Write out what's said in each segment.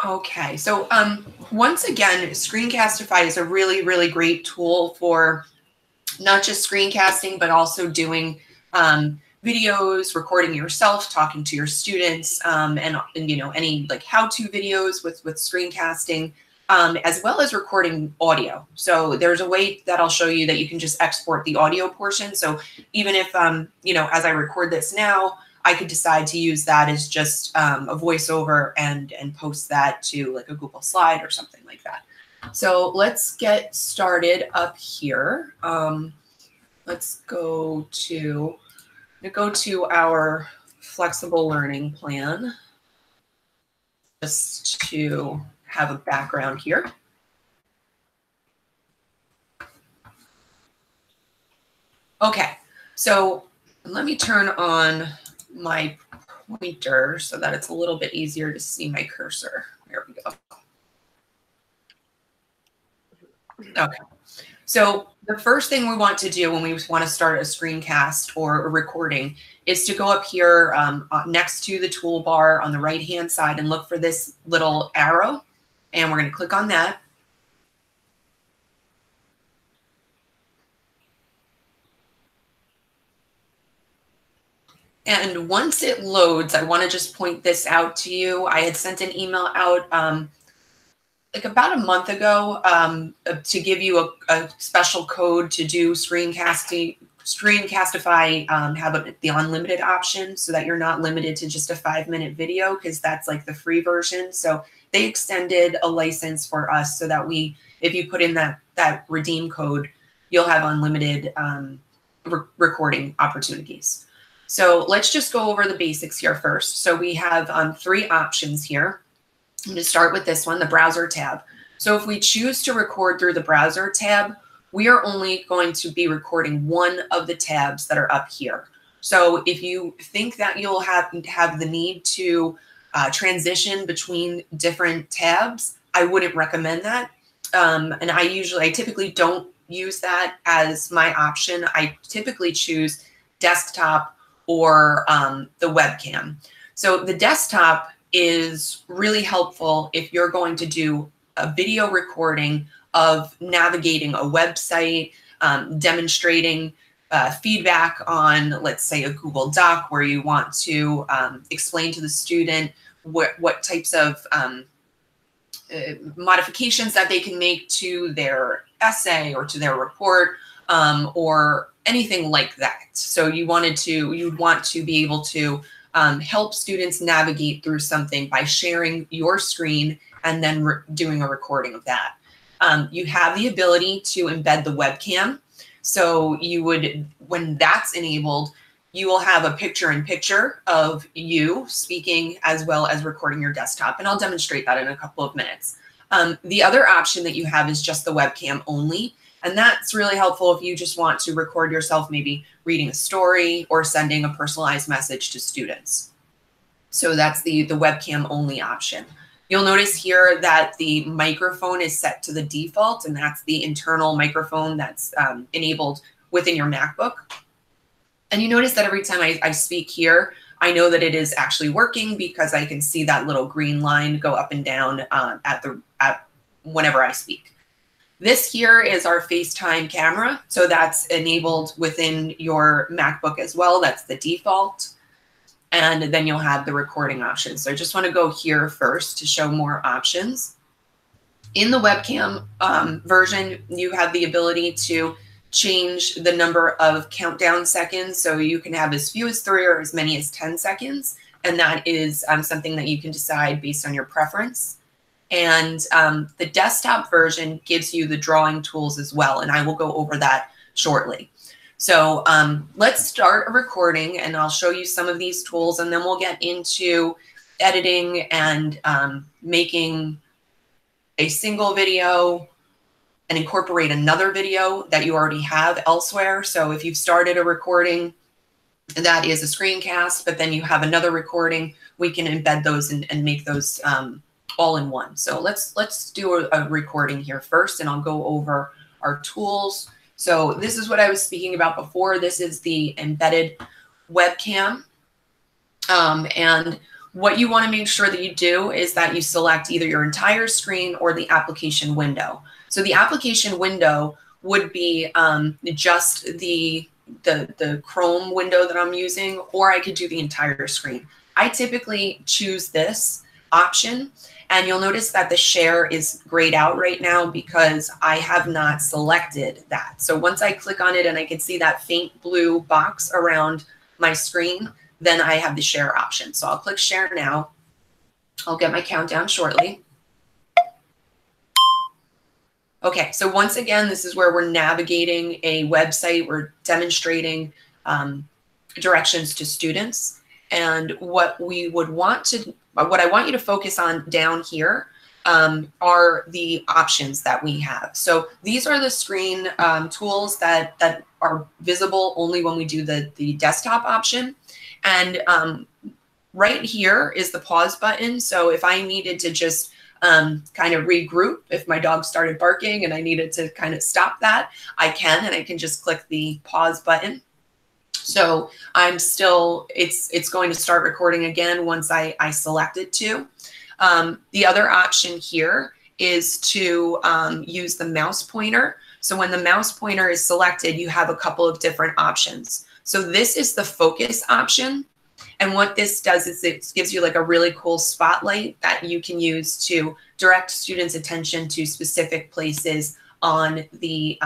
Okay, so once again, Screencastify is a really, really great tool for not just screencasting, but also doing videos, recording yourself, talking to your students, and you know, any like how-to videos with screencasting, as well as recording audio. So there's a way that I'll show you that you can just export the audio portion. So even if you know, as I record this now, I could decide to use that as just a voiceover and post that to like a Google slide or something like that. So let's get started up here. Let's go to our flexible learning plan just to have a background here. Okay, so let me turn on my pointer so that it's a little bit easier to see my cursor. There we go. Okay, so the first thing we want to do when we want to start a screencast or a recording is to go up here next to the toolbar on the right-hand side and look for this little arrow, and we're going to click on that. And once it loads, I want to just point this out to you. I had sent an email out like about a month ago to give you a special code to do Screencastify, have the unlimited option so that you're not limited to just a 5-minute video, because that's like the free version. So they extended a license for us so that if you put in that redeem code, you'll have unlimited recording opportunities. So let's just go over the basics here first. So we have 3 options here. I'm going to start with this one, the browser tab. So if we choose to record through the browser tab, we are only going to be recording one of the tabs that are up here. So if you think that you'll have the need to transition between different tabs, I wouldn't recommend that. And I typically don't use that as my option. I typically choose desktop or the webcam. So the desktop is really helpful if you're going to do a video recording of navigating a website, demonstrating feedback on, let's say, a Google Doc where you want to explain to the student what types of modifications that they can make to their essay or to their report, or anything like that. So you'd want to be able to help students navigate through something by sharing your screen and then doing a recording of that. You have the ability to embed the webcam. So when that's enabled, you will have a picture-in-picture of you speaking as well as recording your desktop. And I'll demonstrate that in a couple of minutes. The other option that you have is just the webcam only. And that's really helpful if you just want to record yourself maybe reading a story or sending a personalized message to students. So that's the webcam only option. You'll notice here that the microphone is set to the default, and that's the internal microphone that's enabled within your MacBook. And you notice that every time I speak here, I know that it is actually working because I can see that little green line go up and down whenever I speak. This here is our FaceTime camera. So that's enabled within your MacBook as well. That's the default. And then you'll have the recording option. So I just want to go here first to show more options. In the webcam version, you have the ability to change the number of countdown seconds. So you can have as few as 3 or as many as 10 seconds. And that is something that you can decide based on your preference. And the desktop version gives you the drawing tools as well. And I will go over that shortly. So let's start a recording and I'll show you some of these tools, and then we'll get into editing and making a single video and incorporate another video that you already have elsewhere. So if you've started a recording that is a screencast, but then you have another recording, we can embed those and make those all in one. So let's do a recording here first, and I'll go over our tools. So this is what I was speaking about before. This is the embedded webcam. And what you want to make sure that you do is that you select either your entire screen or the application window. So the application window would be just the Chrome window that I'm using, or I could do the entire screen. I typically choose this option, and you'll notice that the share is grayed out right now because I have not selected that. So once I click on it and I can see that faint blue box around my screen, then I have the share option. So I'll click share now. I'll get my countdown shortly. Okay, so once again, this is where we're navigating a website. We're demonstrating directions to students. And what I want you to focus on down here are the options that we have. So these are the screen tools that are visible only when we do the desktop option. And right here is the pause button. So if I needed to just kind of regroup, if my dog started barking and I needed to kind of stop that, I can, and I can just click the pause button. So I'm still, it's going to start recording again once I select it to. The other option here is to use the mouse pointer. So when the mouse pointer is selected, you have a couple of different options. So this is the focus option. And what this does is it gives you like a really cool spotlight that you can use to direct students' attention to specific places on the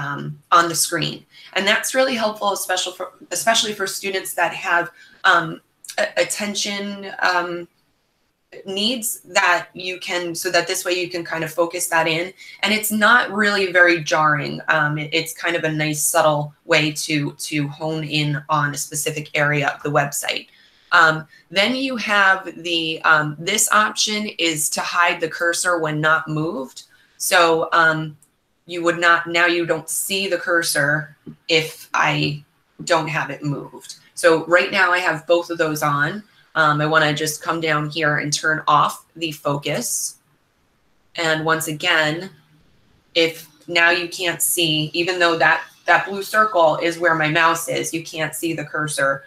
screen. And that's really helpful, especially for students that have attention needs that you can, so that this way you can kind of focus that in. And it's not really very jarring. It's kind of a nice subtle way to hone in on a specific area of the website. Then you have the, this option is to hide the cursor when not moved. So you would not, now you don't see the cursor if I don't have it moved. So right now I have both of those on. I want to just come down here and turn off the focus. And once again, if now you can't see, even though that blue circle is where my mouse is, you can't see the cursor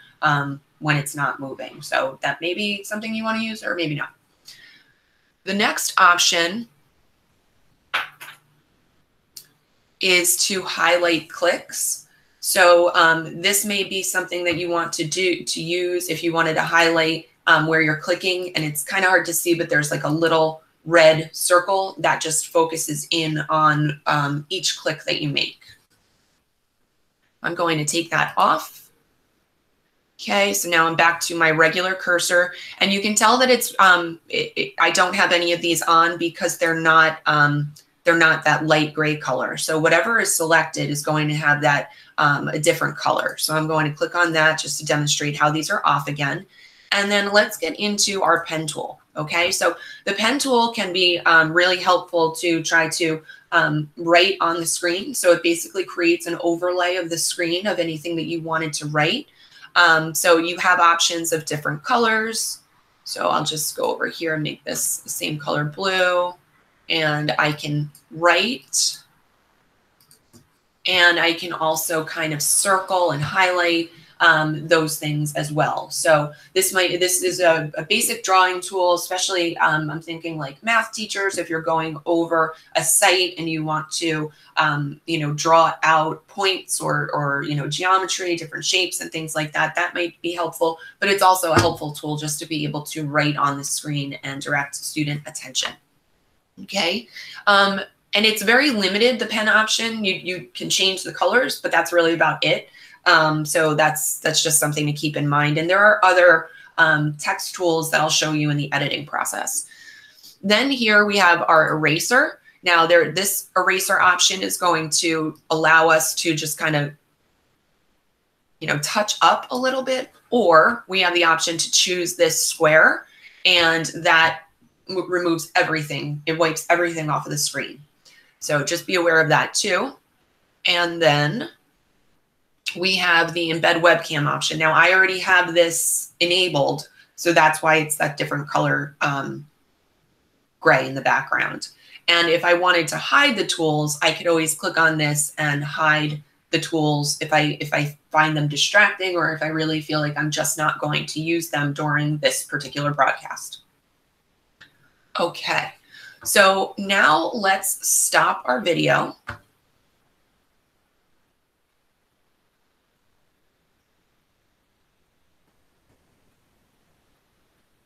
when it's not moving. So that may be something you want to use, or maybe not. The next option is to highlight clicks. So this may be something that you want to use if you wanted to highlight where you're clicking, and it's kind of hard to see, but there's like a little red circle that just focuses in on each click that you make. I'm going to take that off. Okay, so now I'm back to my regular cursor, and you can tell that it's I don't have any of these on because they're not that light gray color. So whatever is selected is going to have that a different color. So I'm going to click on that just to demonstrate how these are off again. And then let's get into our pen tool. Okay, so the pen tool can be really helpful to try to write on the screen. So it basically creates an overlay of the screen of anything that you wanted to write. So you have options of different colors. So I'll just go over here and make this the same color blue, and I can write, and I can also kind of circle and highlight those things as well. So this is a basic drawing tool, especially I'm thinking like math teachers, if you're going over a site and you want to draw out points or geometry, different shapes and things like that, that might be helpful. But it's also a helpful tool just to be able to write on the screen and direct student attention. Okay. And it's very limited, the pen option. You can change the colors, but that's really about it. So that's just something to keep in mind. And there are other text tools that I'll show you in the editing process. Then here we have our eraser. Now this eraser option is going to allow us to just kind of, touch up a little bit, or we have the option to choose this square, and that removes everything. It wipes everything off of the screen. So just be aware of that too. And then we have the embed webcam option. Now I already have this enabled, so that's why it's that different color gray in the background. And if I wanted to hide the tools, I could always click on this and hide the tools if I find them distracting, or if I really feel like I'm just not going to use them during this particular broadcast. Okay, so now let's stop our video.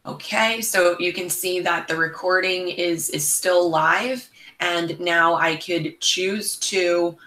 Okay, so you can see that the recording is still live, and now I could choose to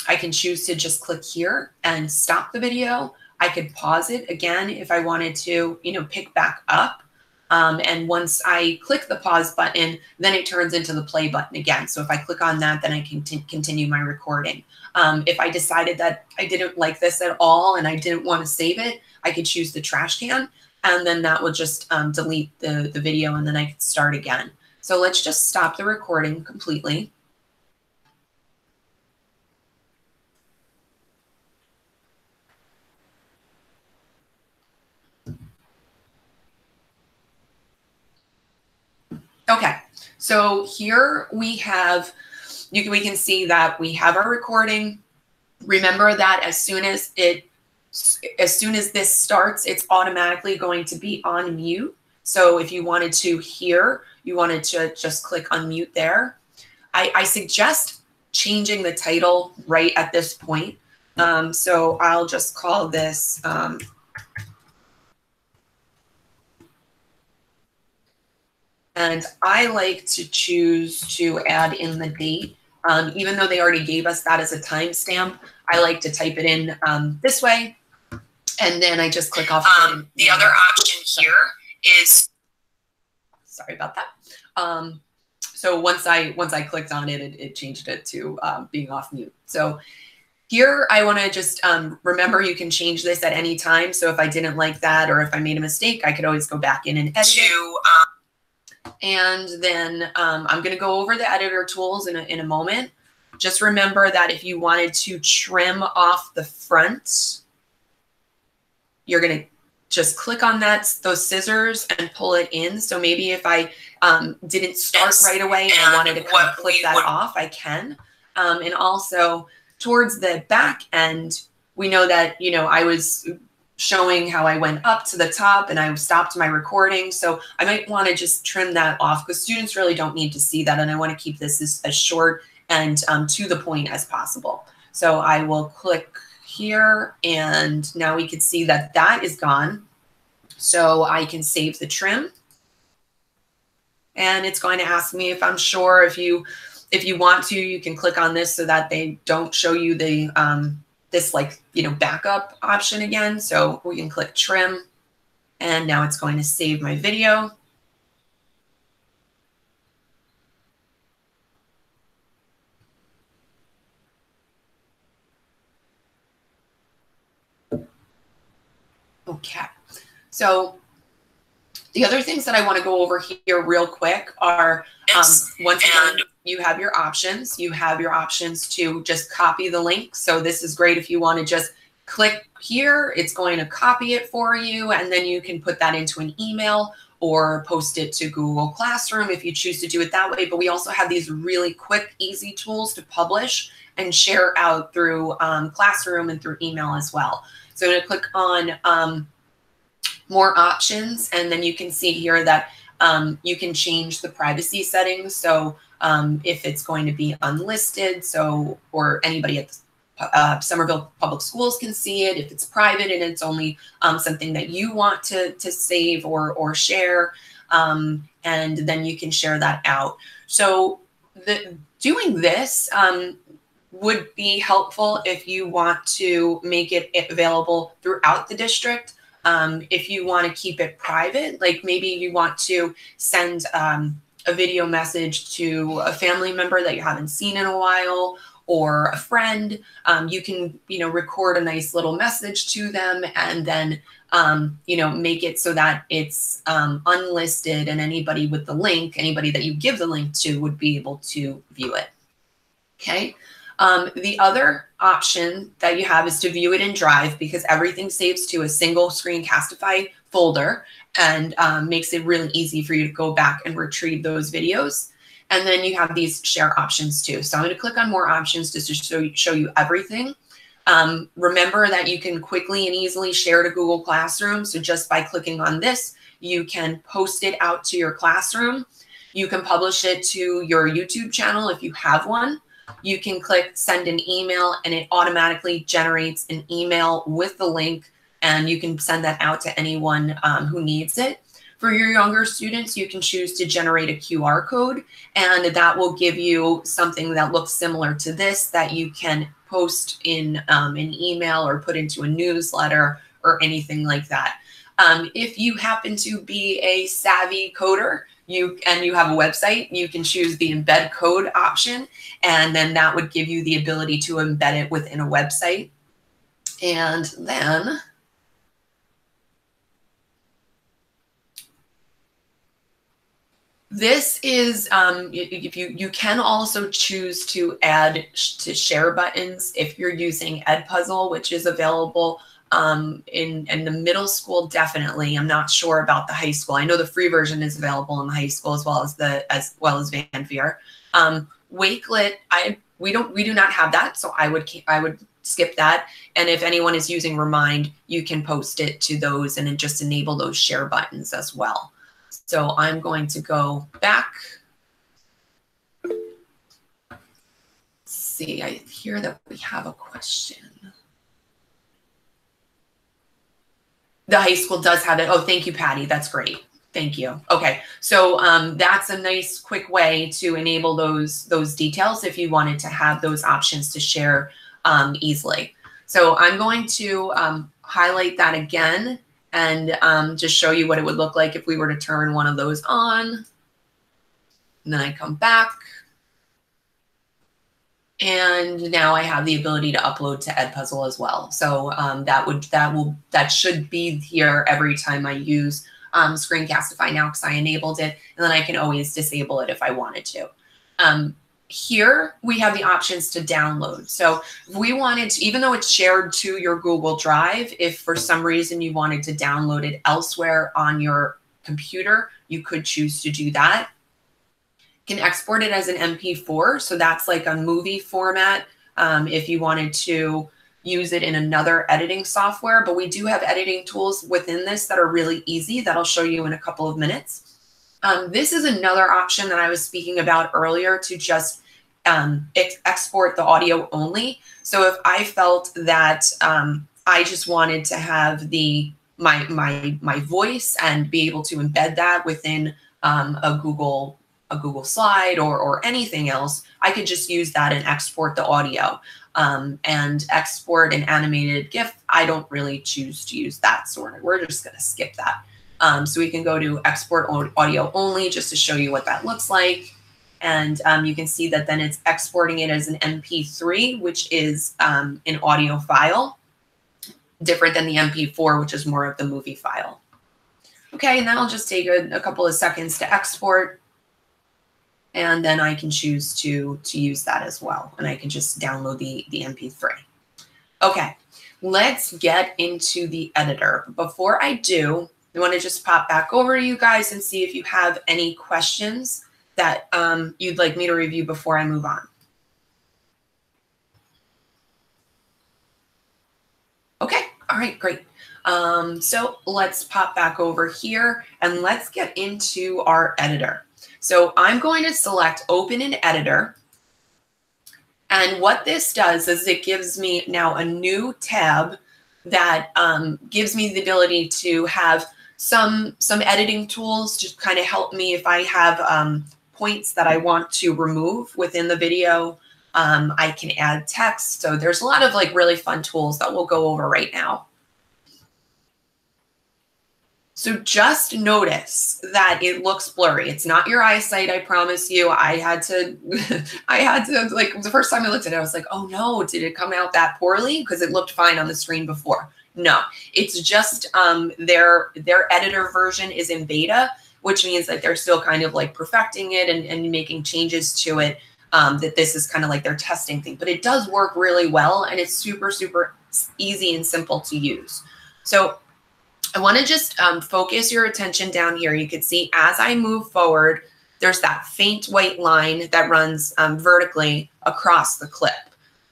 I can choose to just click here and stop the video. I could pause it again if I wanted to, pick back up. And once I click the pause button, then it turns into the play button again. So if I click on that, then I can continue my recording. If I decided that I didn't like this at all and I didn't want to save it, I could choose the trash can, and then that will just delete the video, and then I could start again. So let's just stop the recording completely. Okay, so here we have, we can see that we have our recording. Remember that as soon as this starts, it's automatically going to be on mute. So if you wanted to hear, you wanted to just click unmute there. I suggest changing the title right at this point. So I'll just call this and I like to choose to add in the date. Even though they already gave us that as a timestamp, I like to type it in this way, and then I just click off of it. The other option here is, sorry about that. So once I clicked on it, it changed it to being off mute. So here I want to just remember, you can change this at any time. So if I didn't like that, or if I made a mistake, I could always go back in and edit it. And then I'm going to go over the editor tools in a moment. Just remember that if you wanted to trim off the front, you're going to just click on those scissors and pull it in. So maybe if I didn't start right away and I wanted to kind of click that off, I can. And also towards the back end, we know that, I was showing how I went up to the top and I stopped my recording. So I might want to just trim that off, because students really don't need to see that. And I want to keep this as short and to the point as possible. So I will click here, and now we can see that that is gone. So I can save the trim, and it's going to ask me if I'm sure. If you want to, you can click on this so that they don't show you the this backup option again. So we can click trim, and now it's going to save my video. Okay, so the other things that I want to go over here real quick are, once again, you have your options. You have your options to just copy the link. So this is great if you want to just click here, it's going to copy it for you, and then you can put that into an email or post it to Google Classroom if you choose to do it that way. But we also have these really quick, easy tools to publish and share out through Classroom and through email as well. So I'm going to click on more options, and then you can see here that you can change the privacy settings. So if it's going to be unlisted, or anybody at Somerville Public Schools can see it. If it's private and it's only something that you want to save or share, and then you can share that out. So doing this would be helpful if you want to make it available throughout the district. If you want to keep it private, like maybe you want to send a video message to a family member that you haven't seen in a while, or a friend, you can, record a nice little message to them, and then, make it so that it's unlisted, and anybody with the link, anybody that you give the link to, would be able to view it. Okay. The other option that you have is to view it in Drive, because everything saves to a single Screencastify folder, and makes it really easy for you to go back and retrieve those videos. And then you have these share options too. So I'm going to click on more options just to show you everything. Remember that you can quickly and easily share to Google Classroom. So just by clicking on this, you can post it out to your classroom. You can publish it to your YouTube channel if you have one. You can click send an email and it automatically generates an email with the link, and you can send that out to anyone who needs it. For your younger students, you can choose to generate a QR code, and that will give you something that looks similar to this that you can post in an email or put into a newsletter or anything like that. If you happen to be a savvy coder, you have a website, you can choose the Embed Code option, and then that would give you the ability to embed it within a website. And then this is, if you can also choose to add to share buttons if you're using Edpuzzle, which is available in the middle school, definitely. I'm not sure about the high school. I know the free version is available in the high school as well as Van Veer. Wakelet, we do not have that, so I would skip that. And if anyone is using Remind, you can post it to those and then just enable those share buttons as well. So I'm going to go back. Let's see, I hear that we have a question. The high school does have it. Oh, thank you, Patty. That's great. Thank you. Okay, so that's a nice quick way to enable those details if you wanted to have those options to share easily. So I'm going to highlight that again and just show you what it would look like if we were to turn one of those on. And then I come back. And now I have the ability to upload to Edpuzzle as well. So that should be here every time I use Screencastify now because I enabled it, and then I can always disable it if I wanted to. Here we have the options to download. So if we wanted to, even though it's shared to your Google Drive, if for some reason you wanted to download it elsewhere on your computer, you could choose to do that. You can export it as an MP4, so that's like a movie format if you wanted to use it in another editing software. But we do have editing tools within this that are really easy that I'll show you in a couple of minutes. This is another option that I was speaking about earlier to just export the audio only. So if I felt that I just wanted to have my voice and be able to embed that within a Google slide or anything else, I could just use that and export the audio. And export an animated GIF, I don't really choose to use that sort of. We're just going to skip that. So we can go to export audio only just to show you what that looks like. And you can see that then it's exporting it as an MP3, which is an audio file, different than the MP4, which is more of the movie file. Okay, and that'll just take a couple of seconds to export. And then I can choose to use that as well. And I can just download the MP3. Okay, let's get into the editor. Before I do, I want to just pop back over to you guys and see if you have any questions that you'd like me to review before I move on. Okay, all right, great. So let's pop back over here and let's get into our editor. So I'm going to select Open in Editor. And what this does is it gives me now a new tab that gives me the ability to have some editing tools to kind of help me if I have points that I want to remove within the video. I can add text. So there's a lot of like really fun tools that we'll go over right now. So just notice that it looks blurry. It's not your eyesight, I promise you. I had to like the first time I looked at it, I was like, oh no, did it come out that poorly? Because it looked fine on the screen before. No, it's just their editor version is in beta, which means that they're still kind of like perfecting it and making changes to it. That this is kind of like their testing thing, but it does work really well and it's super, super easy and simple to use. So I want to just focus your attention down here. You can see as I move forward, there's that faint white line that runs vertically across the clip.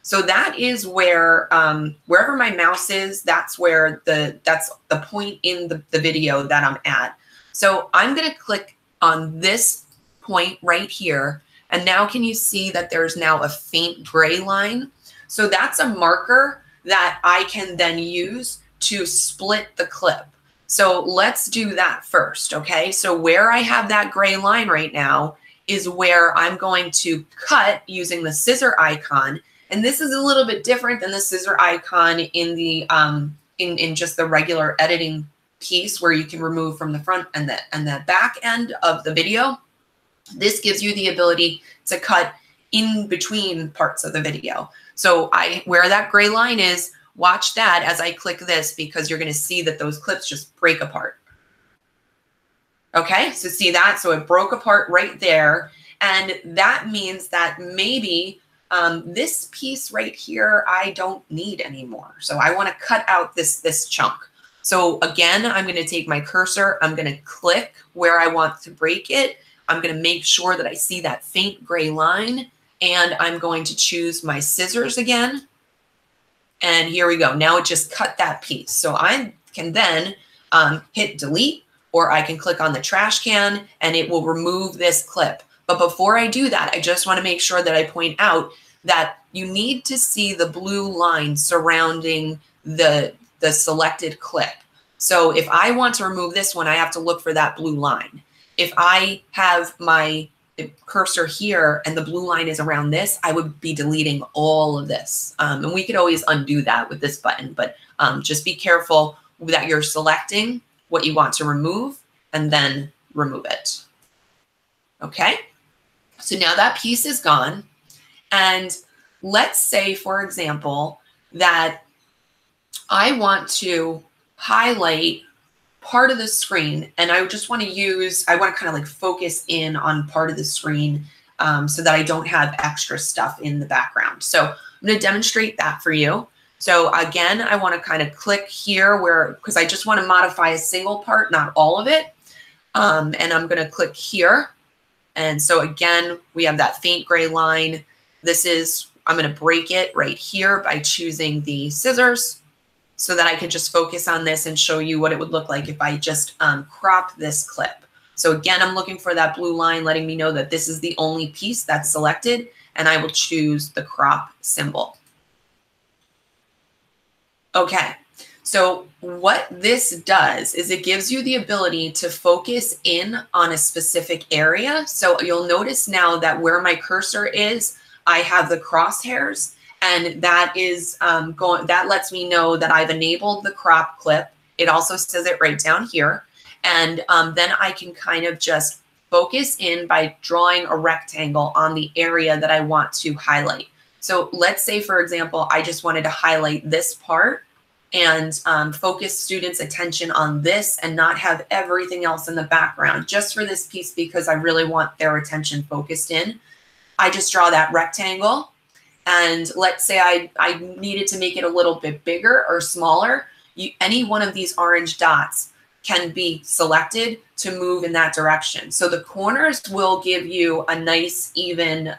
So that is where, wherever my mouse is, that's where that's the point in the video that I'm at. So I'm going to click on this point right here. And now can you see that there's now a faint gray line? So that's a marker that I can then use to split the clip. So let's do that first, okay? So where I have that gray line right now is where I'm going to cut using the scissor icon. And this is a little bit different than the scissor icon in the in just the regular editing piece where you can remove from the front and the back end of the video. This gives you the ability to cut in between parts of the video. So where that gray line is, watch that as I click this, because you're going to see that those clips just break apart. Okay, so see that? So it broke apart right there. And that means that maybe this piece right here, I don't need anymore. So I want to cut out this chunk. So again, I'm going to take my cursor. I'm going to click where I want to break it. I'm going to make sure that I see that faint gray line. And I'm going to choose my scissors again. And here we go. Now it just cut that piece. So I can then hit delete, or I can click on the trash can and it will remove this clip. But before I do that, I just want to make sure that I point out that you need to see the blue line surrounding the selected clip. So if I want to remove this one, I have to look for that blue line. If I have my cursor here and the blue line is around this, I would be deleting all of this. And we could always undo that with this button, but just be careful that you're selecting what you want to remove and then remove it. Okay, so now that piece is gone. And let's say, for example, that I want to highlight part of the screen, and I just want to I want to kind of like focus in on part of the screen so that I don't have extra stuff in the background. So I'm going to demonstrate that for you. So again, I want to kind of click here because I just want to modify a single part, not all of it. And I'm going to click here. And so again, we have that faint gray line. I'm going to break it right here by choosing the scissors so that I can just focus on this and show you what it would look like if I just crop this clip. So again, I'm looking for that blue line letting me know that this is the only piece that's selected, and I will choose the crop symbol. Okay, so what this does is it gives you the ability to focus in on a specific area. So you'll notice now that where my cursor is, I have the crosshairs, and that is that lets me know that I've enabled the crop clip. It also says it right down here. And then I can kind of just focus in by drawing a rectangle on the area that I want to highlight. So let's say, for example, I just wanted to highlight this part and focus students' attention on this and not have everything else in the background just for this piece because I really want their attention focused in. I just draw that rectangle, and let's say I needed to make it a little bit bigger or smaller. Any one of these orange dots can be selected to move in that direction. So the corners will give you a nice, even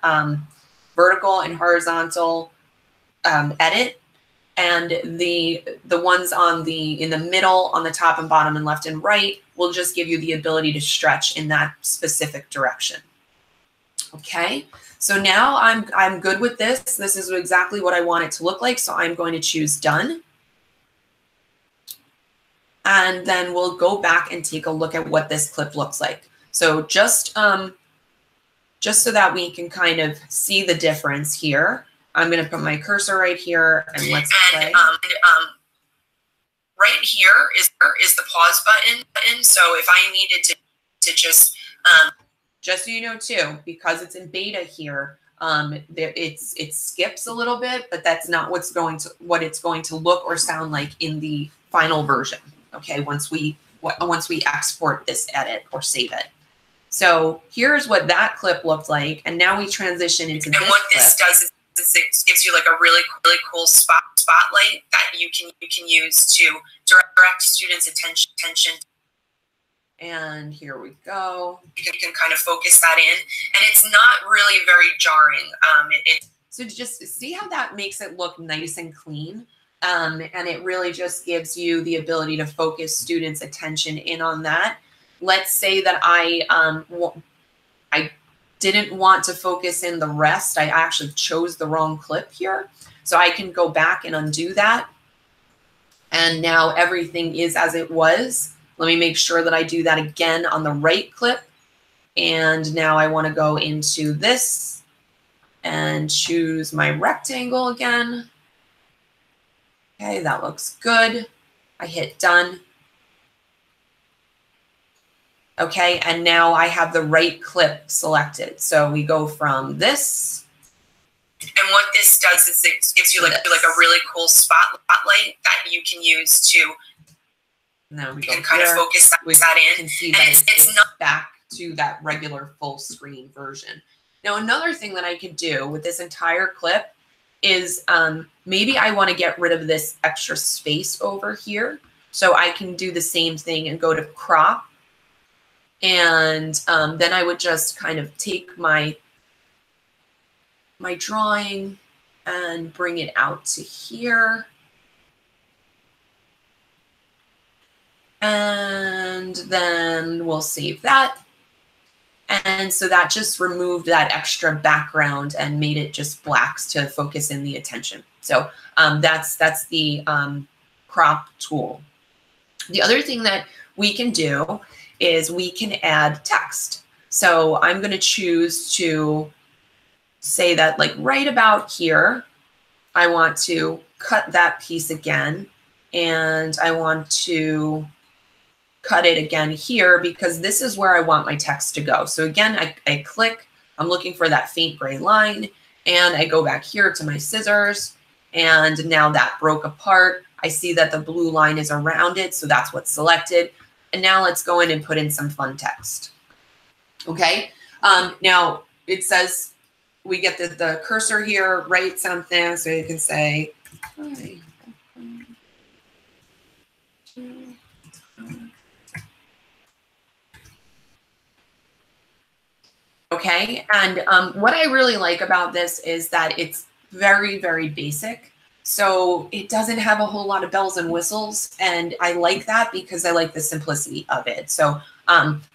vertical and horizontal edit, and the ones in the middle, on the top and bottom and left and right, will just give you the ability to stretch in that specific direction. Okay, so now I'm good with this. This is exactly what I want it to look like. So I'm going to choose done. And then we'll go back and take a look at what this clip looks like. So just so that we can kind of see the difference here, I'm going to put my cursor right here and let's play. Right here is the pause button. So if I needed to just so you know too, because it's in beta here, it skips a little bit, but that's not what it's going to look or sound like in the final version. Okay, once we export this edit or save it. So here's what that clip looked like, and now we transition into this clip. And what this does is it gives you like a really cool spotlight that you can use to direct students' attention. And here we go. You can kind of focus that in, and it's not really very jarring. So just see how that makes it look nice and clean. And it really just gives you the ability to focus students' attention in on that. Let's say that I didn't want to focus in the rest. I actually chose the wrong clip here. So I can go back and undo that. And now everything is as it was. Let me make sure that I do that again on the right clip. And now I want to go into this and choose my rectangle again. Okay, that looks good. I hit done. Okay, and now I have the right clip selected. So we go from this. And what this does is it gives you like a really cool spotlight that you can use to now we can kind of focus that in. Can see that it's not back to that regular full screen version. Now, another thing that I could do with this entire clip is maybe I want to get rid of this extra space over here. So I can do the same thing and go to crop. And then I would just kind of take my drawing and bring it out to here. And then we'll save that. And so that just removed that extra background and made it just blacks to focus in the attention. So that's the crop tool. The other thing that we can do is we can add text. So I'm going to choose to say that like right about here, I want to cut that piece again. And I want to cut it again here because this is where I want my text to go. So again, I click, I'm looking for that faint gray line, and I go back here to my scissors, and now that broke apart. I see that the blue line is around it, so that's what's selected. And now let's go in and put in some fun text. Okay, now it says we get the cursor here, write something, so you can say, hi. Okay, and what I really like about this is that it's very, very basic. So it doesn't have a whole lot of bells and whistles, and I like that because I like the simplicity of it. So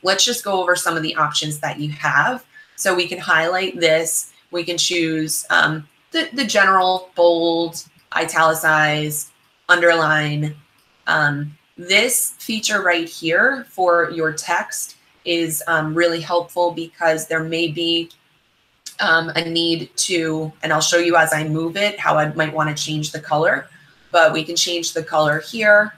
let's just go over some of the options that you have. So we can highlight this. We can choose the general, bold, italicize, underline. This feature right here for your text is really helpful because there may be a need to, and I'll show you as I move it, how I might want to change the color, but we can change the color here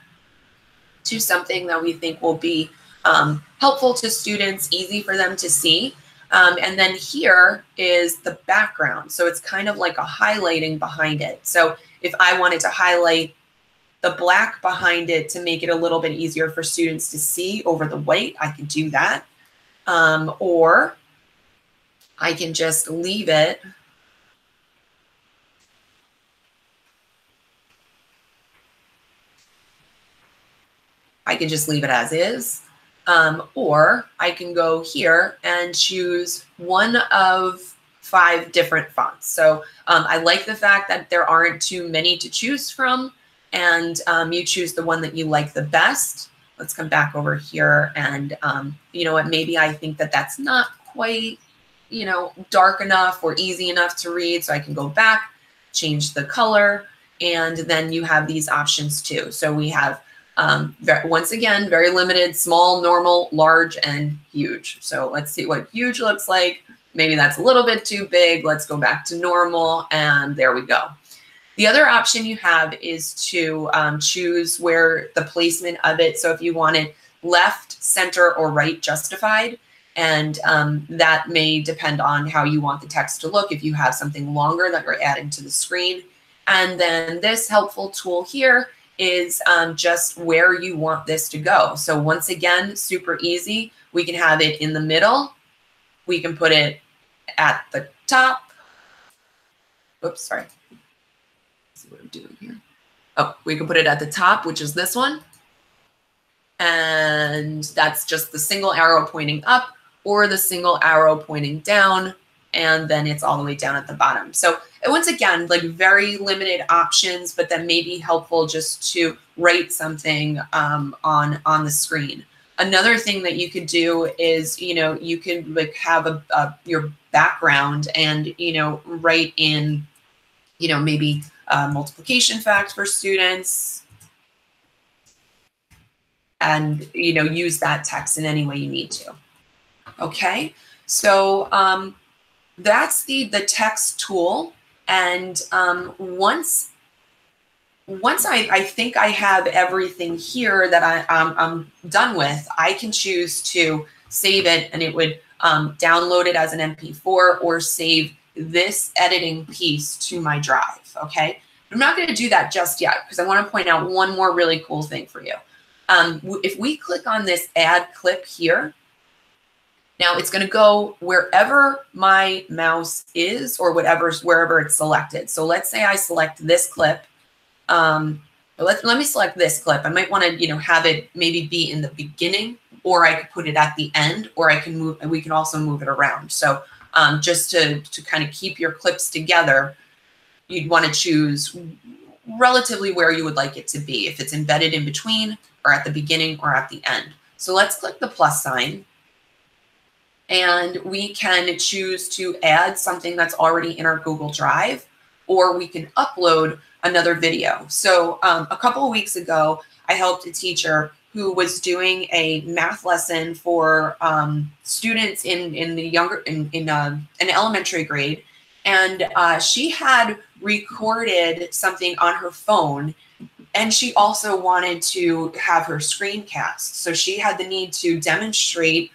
to something that we think will be helpful to students, easy for them to see. And then here is the background. So it's kind of like a highlighting behind it. So if I wanted to highlight the black behind it to make it a little bit easier for students to see over the white, I can do that. Or I can just leave it. I can just leave it as is. Or I can go here and choose one of 5 different fonts. So I like the fact that there aren't too many to choose from, and you choose the one that you like the best. Let's come back over here, and you know what, maybe I think that that's not quite, you know, dark enough or easy enough to read. So I can go back, change the color, and then you have these options too. So we have, once again, very limited, small, normal, large, and huge. So let's see what huge looks like. Maybe that's a little bit too big. Let's go back to normal, and there we go. The other option you have is to choose where the placement of it. So if you want it left, center, or right justified, and that may depend on how you want the text to look. If you have something longer that you're adding to the screen. And then this helpful tool here is just where you want this to go. So once again, super easy. We can have it in the middle. We can put it at the top. Oops, sorry. Let's see what I'm doing here. Oh, we can put it at the top, which is this one. And that's just the single arrow pointing up or the single arrow pointing down, and then it's all the way down at the bottom. So once again, like very limited options, but that may be helpful just to write something on the screen. Another thing that you could do is, you could like have your background and, write in, maybe multiplication facts for students, and use that text in any way you need to. Okay, so that's the text tool, and once I think I have everything here that I'm done with, I can choose to save it, and it would download it as an MP4 or save this editing piece to my drive. Okay, I'm not going to do that just yet because I want to point out one more really cool thing for you. If we click on this add clip here, now it's going to go wherever my mouse is or wherever it's selected. So let's say I select this clip. Let me select this clip. I might want to, have it maybe be in the beginning, or I could put it at the end, or we can also move it around. So just to kind of keep your clips together, you'd want to choose relatively where you would like it to be, if it's embedded in between or at the beginning or at the end. So let's click the plus sign, and we can choose to add something that's already in our Google Drive, or we can upload another video. So a couple of weeks ago, I helped a teacher who was doing a math lesson for students in an elementary grade, and she had recorded something on her phone, and she also wanted to have her screencast. So she had the need to demonstrate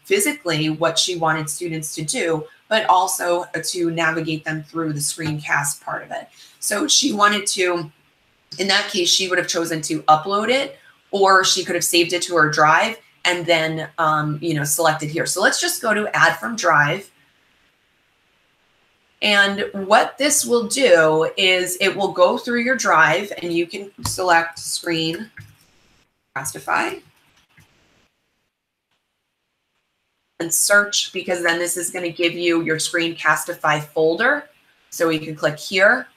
physically what she wanted students to do, but also to navigate them through the screencast part of it. So she wanted to, in that case, she would have chosen to upload it, or she could have saved it to her drive and then, select it here. So let's just go to add from drive. And what this will do is it will go through your drive, and you can select Screencastify and search, because then this is going to give you your Screencastify folder. So we can click here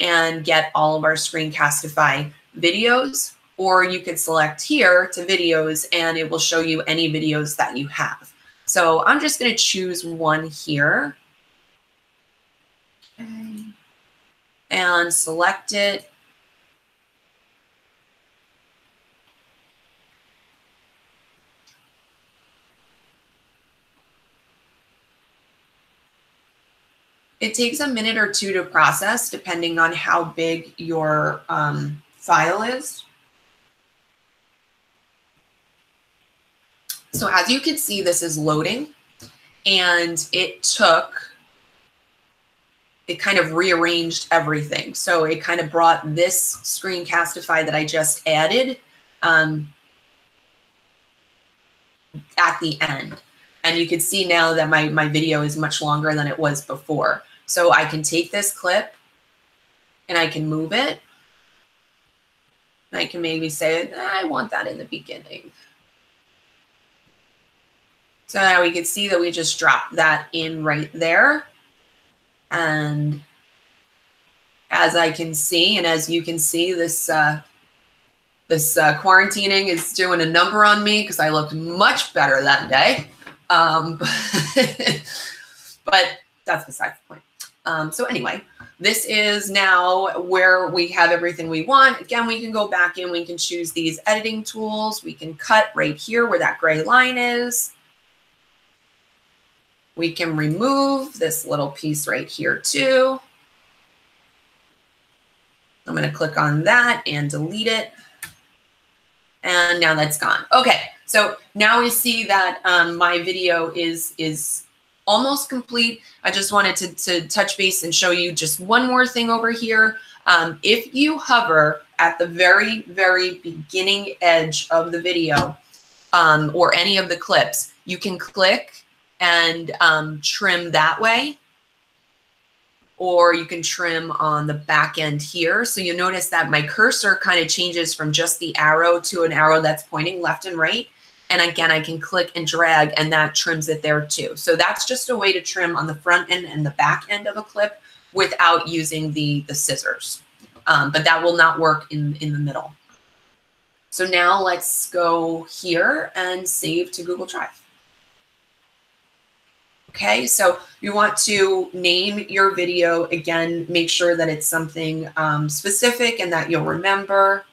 and get all of our Screencastify videos, or you can select here to videos, and it will show you any videos that you have. So I'm just going to choose one here. Okay. And select it. It takes a minute or two to process, depending on how big your file is. So as you can see, this is loading, and it kind of rearranged everything. So it kind of brought this Screencastify that I just added at the end. And you can see now that my video is much longer than it was before. So I can take this clip and I can move it. And I can maybe say, I want that in the beginning. So now we can see that we just dropped that in right there. And as I can see, and as you can see, this quarantining is doing a number on me, because I looked much better that day. But that's beside the point. So anyway, this is now where we have everything we want. Again, we can go back in, we can choose these editing tools. We can cut right here where that gray line is. We can remove this little piece right here too. I'm going to click on that and delete it. And now that's gone. Okay, so now we see that my video is almost complete. I just wanted to touch base and show you just one more thing over here. If you hover at the very, very beginning edge of the video or any of the clips, you can click and trim that way. or you can trim on the back end here. So you notice that my cursor kind of changes from just the arrow to an arrow that's pointing left and right. And again, I can click and drag and that trims it there too. So that's just a way to trim on the front end and the back end of a clip without using the scissors. But that will not work in the middle. So now let's go here and save to Google Drive. Okay, so you want to name your video. Again, make sure that it's something specific and that you'll remember.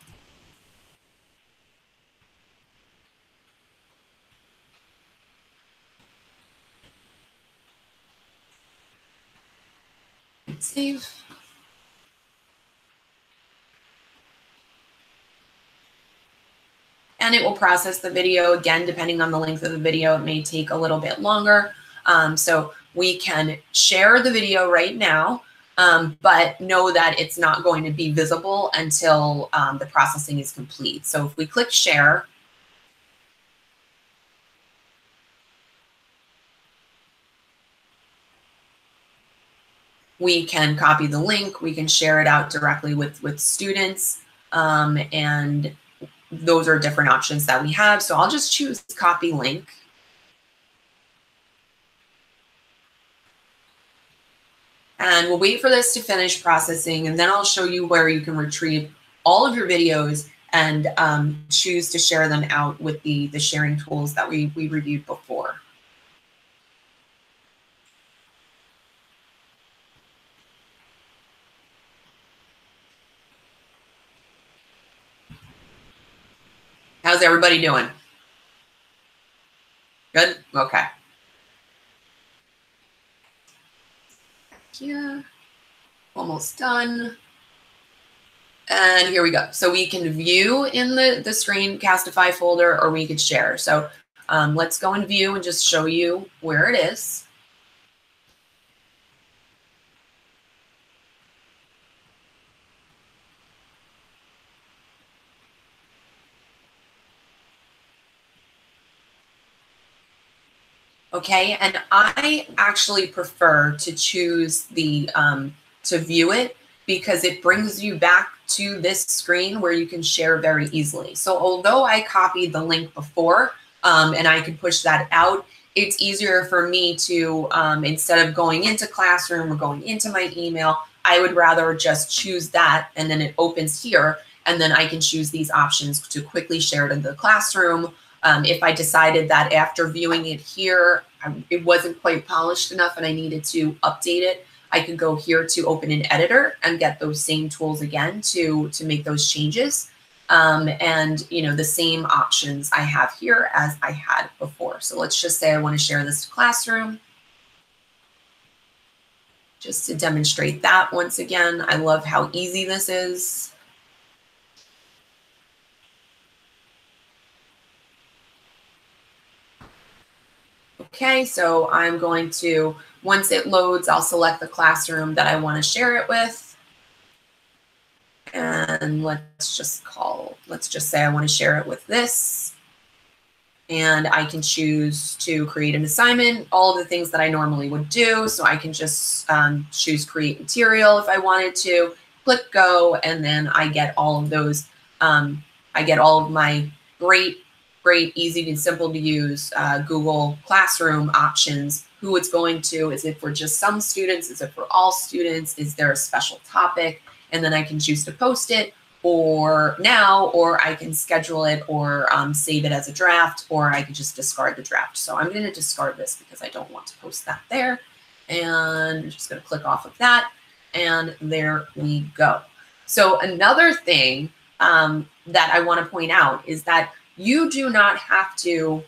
Save. And it will process the video. Again, depending on the length of the video, it may take a little bit longer. So we can share the video right now, but know that it's not going to be visible until the processing is complete. So if we click share, we can copy the link, we can share it out directly with students, and those are different options that we have. So I'll just choose copy link. And we'll wait for this to finish processing, and then I'll show you where you can retrieve all of your videos and choose to share them out with the sharing tools that we reviewed before. How's everybody doing? Good? Okay. Here, almost done. And here we go. So we can view in the Screencastify folder, or we could share. So let's go and view and just show you where it is. Okay, and I actually prefer to choose the to view it because it brings you back to this screen where you can share very easily. So although I copied the link before and I could push that out, it's easier for me to, instead of going into Classroom or going into my email, I would rather just choose that and then it opens here, and then I can choose these options to quickly share it in the classroom. If I decided that after viewing it here, it wasn't quite polished enough and I needed to update it, I could go here to open an editor and get those same tools again to make those changes. And you know, the same options I have here as I had before. So let's just say I want to share this to Classroom. Just to demonstrate that once again, I love how easy this is. Okay, so I'm going to, once it loads, I'll select the classroom that I want to share it with. And let's just say I want to share it with this. And I can choose to create an assignment, all of the things that I normally would do. So I can just choose create material if I wanted to, click go, and then I get all of those, I get all of my great, easy and simple to use Google Classroom options. Who it's going to, is it for just some students? Is it for all students? Is there a special topic? And then I can choose to post it or now, or I can schedule it or save it as a draft, or I can just discard the draft. So I'm going to discard this because I don't want to post that there. And I'm just going to click off of that. And there we go. So another thing that I want to point out is that you do not have to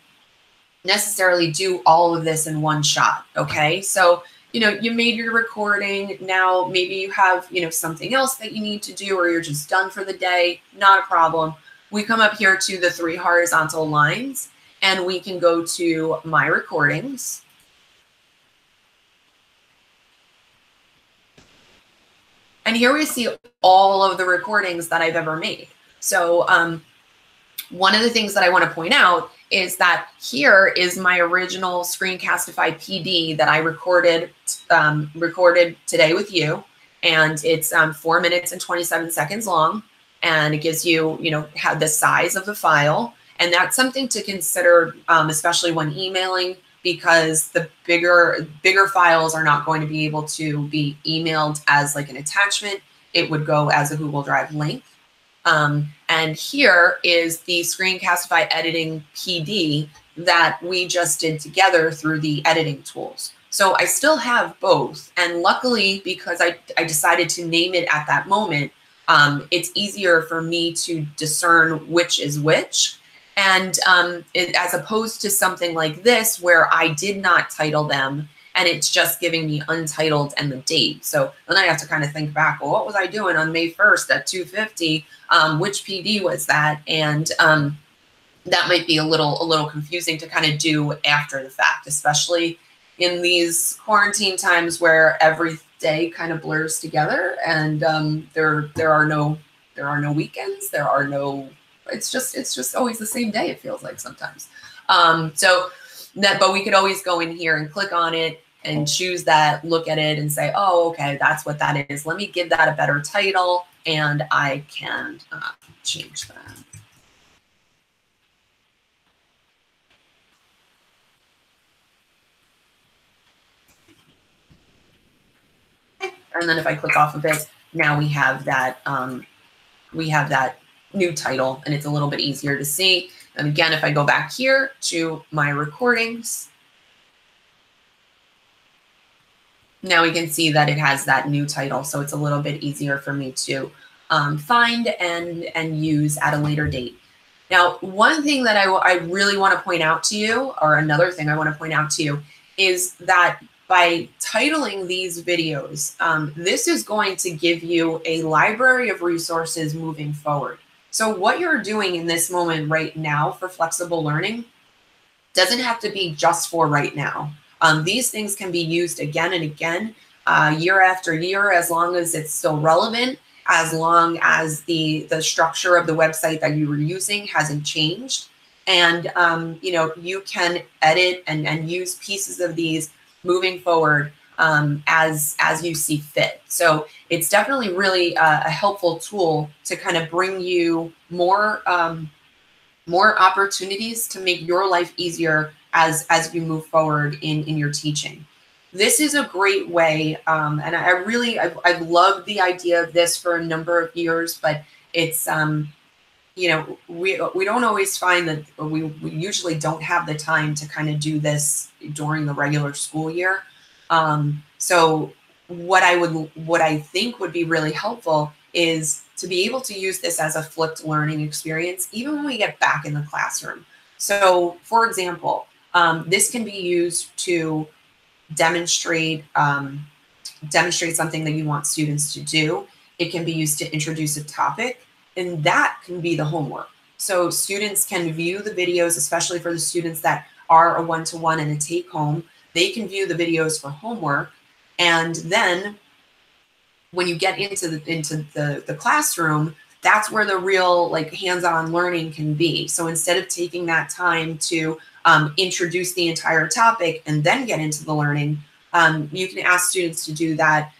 necessarily do all of this in one shot, okay? So, you know, you made your recording, now maybe you have, you know, something else that you need to do, or you're just done for the day, not a problem. We come up here to the 3 horizontal lines, and we can go to My Recordings. And here we see all of the recordings that I've ever made. So, one of the things that I want to point out is that here is my original Screencastify PD that I recorded today with you, and it's 4 minutes and 27 seconds long, and it gives you, how the size of the file, and that's something to consider, especially when emailing, because the bigger files are not going to be able to be emailed as like an attachment. It would go as a Google Drive link. And here is the Screencastify editing PD that we just did together through the editing tools. So I still have both. And luckily, because I decided to name it at that moment, it's easier for me to discern which is which. And as opposed to something like this, where I did not title them, and it's just giving me untitled and the date. So then I have to kind of think back, well, what was I doing on May 1st at 2:50? Which PD was that? And that might be a little confusing to kind of do after the fact, especially in these quarantine times where every day kind of blurs together, and there are no weekends. It's just always the same day, it feels like sometimes. But we could always go in here and click on it and choose that, look at it and say, oh, okay, that's what that is. Let me give that a better title, and I can change that. And then if I click off of it, now we have that new title, and it's a little bit easier to see. And again, if I go back here to my recordings, now we can see that it has that new title. So it's a little bit easier for me to find and use at a later date. Now, one thing that I really want to point out to you, or another thing I want to point out to you, is that by titling these videos, this is going to give you a library of resources moving forward. So what you're doing in this moment right now for flexible learning doesn't have to be just for right now. These things can be used again and again, year after year, as long as it's still relevant, as long as the structure of the website that you were using hasn't changed. And you can edit and use pieces of these moving forward as you see fit. So it's definitely really a helpful tool to kind of bring you more opportunities to make your life easier as you move forward in your teaching. This is a great way, and I've loved the idea of this for a number of years, but it's we don't always find that, or we usually don't have the time to kind of do this during the regular school year. So what I think would be really helpful is to be able to use this as a flipped learning experience, even when we get back in the classroom. So for example, this can be used to demonstrate something that you want students to do. It can be used to introduce a topic, and that can be the homework. So students can view the videos, especially for the students that are a one-to-one and a take-home. They can view the videos for homework, and then when you get into the classroom, that's where the real hands-on learning can be. So instead of taking that time to introduce the entire topic and then get into the learning, you can ask students to do that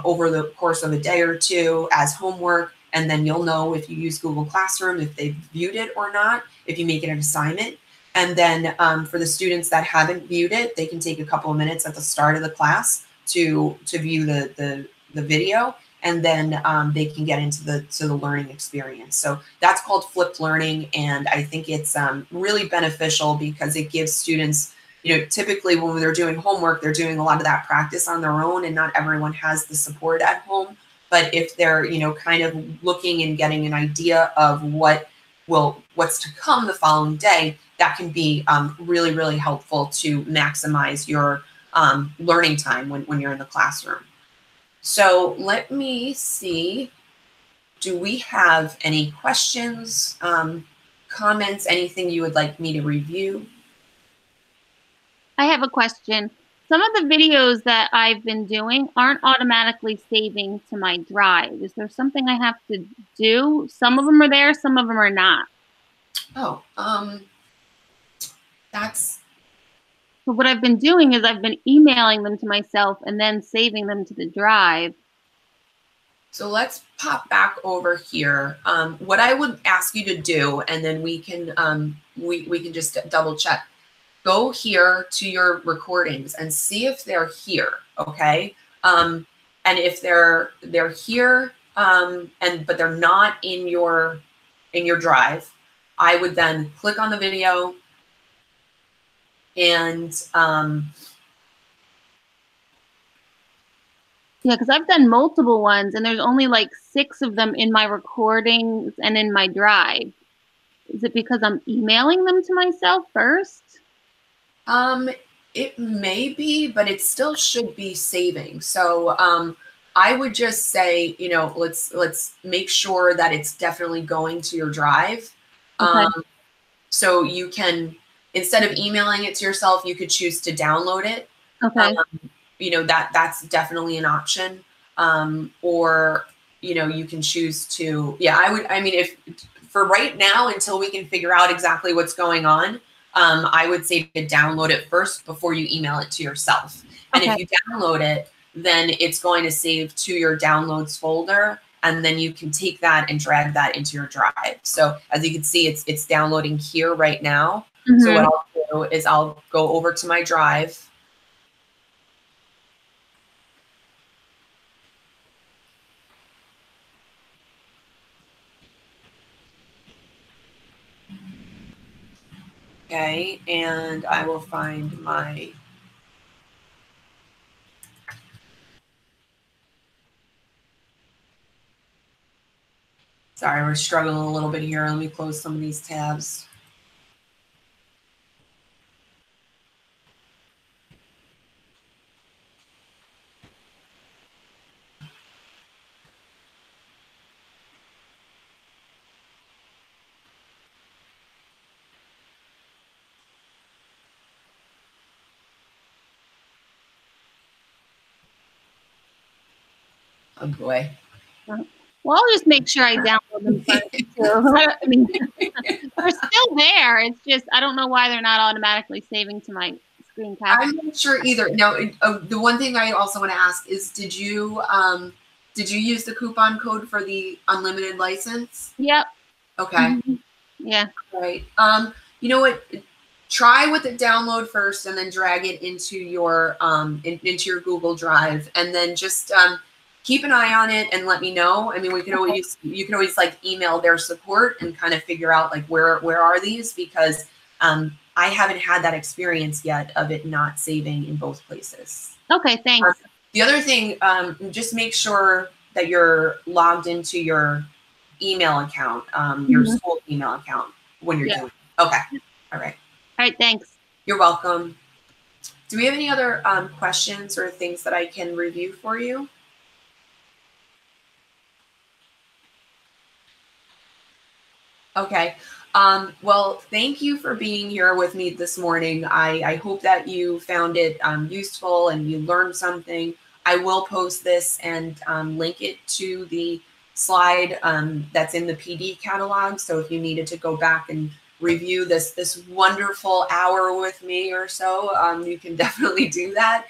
over the course of a day or two as homework, and then you'll know if you use Google Classroom if they've viewed it or not, if you make it an assignment. And then for the students that haven't viewed it, they can take a couple of minutes at the start of the class to view the video, and then they can get into the learning experience. So that's called flipped learning, and I think it's really beneficial because it gives students, typically when they're doing homework, they're doing a lot of that practice on their own, and not everyone has the support at home. But if they're kind of looking and getting an idea of what's to come the following day, that can be really, really helpful to maximize your learning time when you're in the classroom. So let me see, do we have any questions, comments, anything you would like me to review? I have a question. Some of the videos that I've been doing aren't automatically saving to my drive. Is there something I have to do? Some of them are there, some of them are not. Oh, That's So what I've been doing is I've been emailing them to myself and then saving them to the drive. so let's pop back over here. What I would ask you to do, and then we can we can just double check. Go here to your recordings and see if they're here, okay? And if they're here, but they're not in your drive, I would then click on the video and Yeah, because I've done multiple ones and there's only like 6 of them in my recordings and in my drive. Is it because I'm emailing them to myself first? it may be, but it still should be saving. So I would just say, you know, let's make sure that it's definitely going to your drive. Okay. So you can, instead of emailing it to yourself, you could choose to download it. Okay. You know, that's definitely an option. Or, you know, you can choose to, yeah, I mean, if for right now, until we can figure out exactly what's going on, I would say to download it first before you email it to yourself. And Okay. if you download it, then it's going to save to your downloads folder. And then you can take that and drag that into your drive. So as you can see, it's downloading here right now. Mm-hmm. So what I'll do is I'll go over to my drive. Okay, and I will find my, sorry, we're struggling a little bit here. Let me close some of these tabs. Oh boy. Well, I'll just make sure I download them first too. I mean, they're still there. It's just I don't know why they're not automatically saving to my Screencast. I'm not sure either. Now, the one thing I also want to ask is, did you use the coupon code for the unlimited license? Yep. Okay. Mm-hmm. Yeah. All right. You know what? Try with the download first, and then drag it into your into your Google Drive, and then just keep an eye on it and let me know. I mean, we can always, you can always like email their support and kind of figure out like where are these, because I haven't had that experience yet of it not saving in both places. Okay, thanks. The other thing, just make sure that you're logged into your email account, your school email account when you're doing it. Okay. All right. All right, thanks. You're welcome. Do we have any other questions or things that I can review for you? Okay. Well, thank you for being here with me this morning. I hope that you found it useful and you learned something. I will post this and link it to the slide that's in the PD catalog. So if you needed to go back and review this wonderful hour with me or so, you can definitely do that.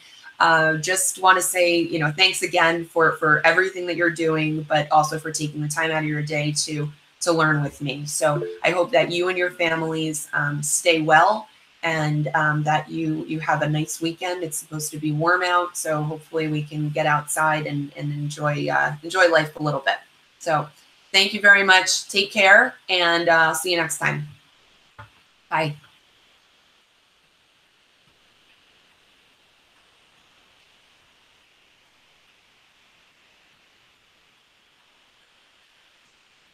Just want to say, you know, thanks again for everything that you're doing, but also for taking the time out of your day to learn with me. So I hope that you and your families stay well, and that you have a nice weekend. It's supposed to be warm out, so hopefully we can get outside and enjoy life a little bit. So thank you very much. Take care, and I'll see you next time. Bye.